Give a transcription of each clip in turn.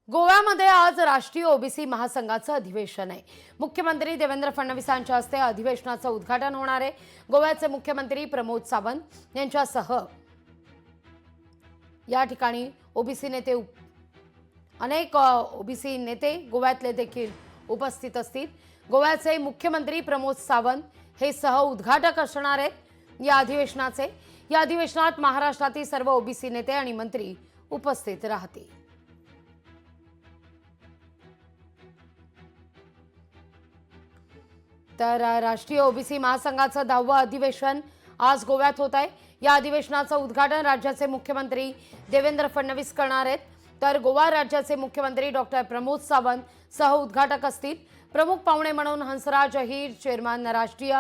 गोव्यामध्ये आज राष्ट्रीय ओबीसी महासंघाचं अधिवेशन आहे। मुख्यमंत्री देवेंद्र फडणवीसांच्या हस्ते अधिवेशनाचं उद्घाटन होणार आहे। गोव्याचे मुख्यमंत्री प्रमोद सावंत यांच्यासह या ठिकाणी ओबीसी नेते अनेक ओबीसी नेते गोव्यातले देखील उपस्थित असतील। गोव्याचे मुख्यमंत्री प्रमोद सावंत हे सह उद्घाटक असणार आहेत या अधिवेशनाचे। या अधिवेशनात महाराष्ट्रातील सर्व ओबीसी नेते आणि मंत्री उपस्थित राहतील। तर राष्ट्रीय ओबीसी महासंघाचं 10वं अधिवेशन आज गोव्यात होत आहे। या अधिवेशनाचं उद्घाटन राज्याचे मुख्यमंत्री देवेंद्र फडणवीस करणार आहेत। तर गोवा राज्याचे मुख्यमंत्री डॉक्टर प्रमोद सावंत सह उद्घाटक असतील। प्रमुख पाहुणे म्हणून हंसराज अहीर, चेअरमन राष्ट्रीय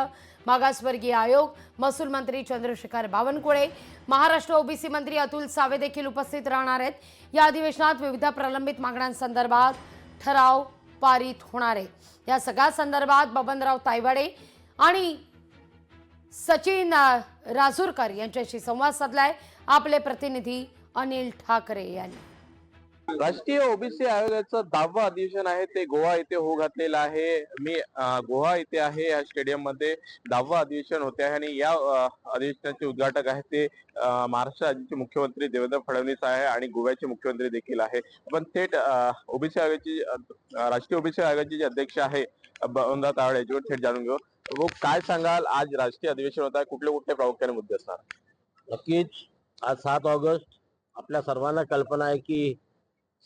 मागासवर्गीय आयोग, महसूल मंत्री चंद्रशेखर बावनकुळे, महाराष्ट्र ओबीसी मंत्री अतुल सावे देखील उपस्थित राहणार आहेत। या अधिवेशनात विविध प्रलंबित मागण्यांसंदर्भात ठराव पारित होणार आहे। या सगळ्या संदर्भात बबनराव तायवाडे आणि सचिन राजूरकर यांच्याशी संवाद साधलाय आपले प्रतिनिधी अनिल ठाकरे यांनी। राष्ट्रीय ओबीसी आयोगाचं 10वं अधिवेशन आहे ते गोवा येथे होऊ घातलेलं आहे। मी गोवा येथे आहे, या स्टेडियम मध्ये 10वं अधिवेशन होते आहे आणि या अधिवेशनाचे उद्घाटक आहेत ते महाराष्ट्र राज्याचे मुख्यमंत्री देवेंद्र फडणवीस आहे आणि गोव्याचे मुख्यमंत्री देखील आहे। आपण थेट ओबीसी आयोगाची राष्ट्रीय ओबीसी आयोगाचे जे अध्यक्ष आहे बबनराव तायवाडे यांच्यावर थेट जाणून घेऊ। वो काय सांगाल, आज राष्ट्रीय अधिवेशन होत आहे, कुठले कुठले प्रामुख्याने मुद्दे असणार? नक्कीच आज 7 ऑगस्ट आपल्या सर्वांना कल्पना आहे की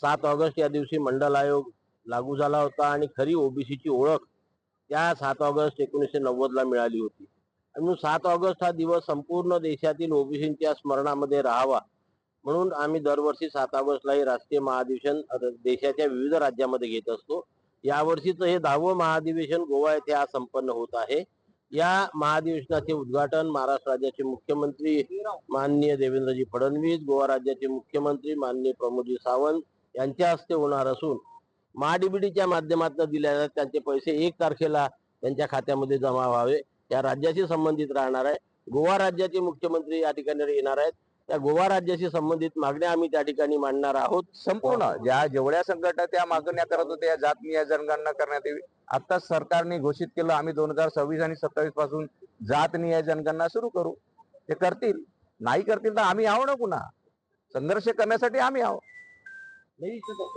7 ऑगस्ट या दिवशी मंडल आयोग लागू झाला होता आणि खरी ओबीसीची ओळख त्या 7 ऑगस्ट 1990 ला मिळाली होती। आणि म्हणून 7 ऑगस्ट हा दिवस संपूर्ण देशातील ओबीसींच्या स्मरणामध्ये राहावा म्हणून आम्ही दरवर्षी 7 ऑगस्टला हे राष्ट्रीय महाअधिवेशन देशाच्या विविध राज्यामध्ये घेत असतो। यावर्षीचं हे 10वं महाअधिवेशन गोवा येथे आज संपन्न होत आहे। या महाअधिवेशनाचे उद्घाटन महाराष्ट्र राज्याचे मुख्यमंत्री माननीय देवेंद्रजी फडणवीस, गोवा राज्याचे मुख्यमंत्री माननीय प्रमोदजी सावंत यांच्या हस्ते होणार असून महाडीबीटीच्या माध्यमातून दिल्या जातात त्यांचे पैसे 1 तारखेला त्यांच्या खात्यामध्ये जमा व्हावे या राज्याशी संबंधित राहणार आहे। गोवा राज्याचे मुख्यमंत्री या ठिकाणी येणार आहेत। त्या गोवा राज्याशी संबंधित मागण्या आम्ही त्या ठिकाणी मांडणार आहोत। संपूर्ण जेवढ्या संघटना त्या मागण्या करत होत्या या जात निहाय जनगणना करण्यात यावी। आता सरकारने घोषित केलं आम्ही 2026 आणि 27 पासून जात निहाय जनगणना सुरू करू। ते करतील, नाही करतील तर आम्ही आहो ना, पुन्हा संघर्ष करण्यासाठी आम्ही आहो।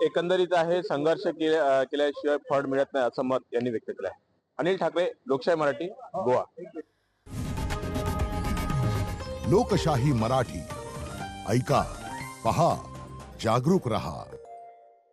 एकंदरीत आहे संघर्ष केल्याशिवाय फळ मिळत नाही असं मत यांनी व्यक्त केलं आहे। अनिल ठाकरे, लोकशाही मराठी, गोवा। लोकशाही मराठी ऐका, पहा, जागरूक रहा।